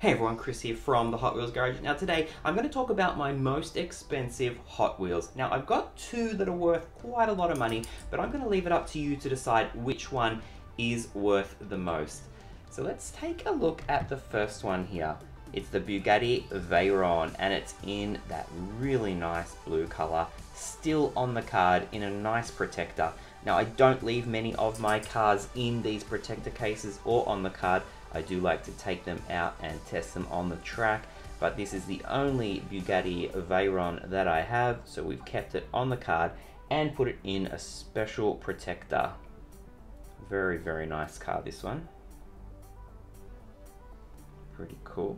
Hey everyone, Chris here from the Hot Wheels Garage. Now today I'm going to talk about my most expensive Hot Wheels. Now I've got two that are worth quite a lot of money, but I'm going to leave it up to you to decide which one is worth the most. So let's take a look at the first one here. It's the Bugatti Veyron and it's in that really nice blue color, still on the card in a nice protector. Now I don't leave many of my cars in these protector cases or on the card. I do like to take them out and test them on the track, but this is the only Bugatti Veyron that I have, so we've kept it on the card and put it in a special protector. Very, very nice car, this one. Pretty cool.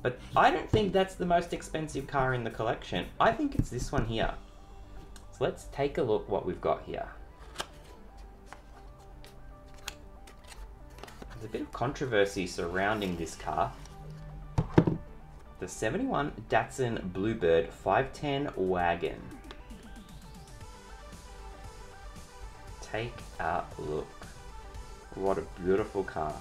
But I don't think that's the most expensive car in the collection. I think it's this one here. So let's take a look what we've got here. There's a bit of controversy surrounding this car. The 71 Datsun Bluebird 510 wagon. Take a look. What a beautiful car.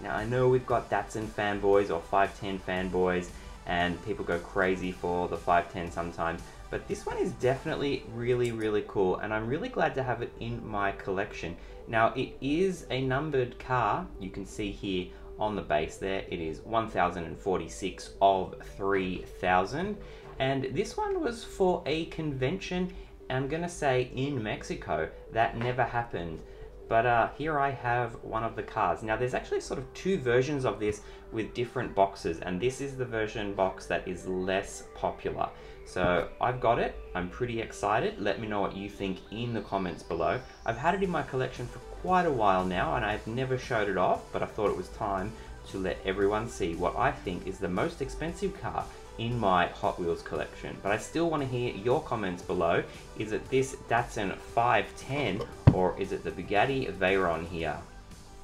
Now I know we've got Datsun fanboys or 510 fanboys and people go crazy for the 510 sometimes, but this one is definitely really, really cool and I'm really glad to have it in my collection. Now it is a numbered car, you can see here on the base there, it is 1046 of 3000, and this one was for a convention, I'm gonna say in Mexico. That never happened. But here I have one of the cars. Now there's actually sort of two versions of this with different boxes, and this is the version box that is less popular. So I've got it, I'm pretty excited. Let me know what you think in the comments below. I've had it in my collection for quite a while now and I've never showed it off, but I thought it was time to let everyone see what I think is the most expensive car in my Hot Wheels collection. But I still want to hear your comments below. Is it this Datsun 510 or is it the Bugatti Veyron here?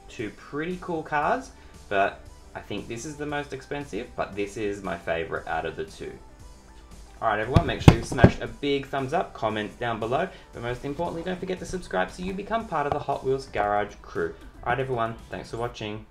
Two pretty cool cars, but I think this is the most expensive, but this is my favorite out of the two. Alright everyone, make sure you smash a big thumbs up, comments down below, but most importantly don't forget to subscribe so you become part of the Hot Wheels Garage crew. Alright everyone, thanks for watching.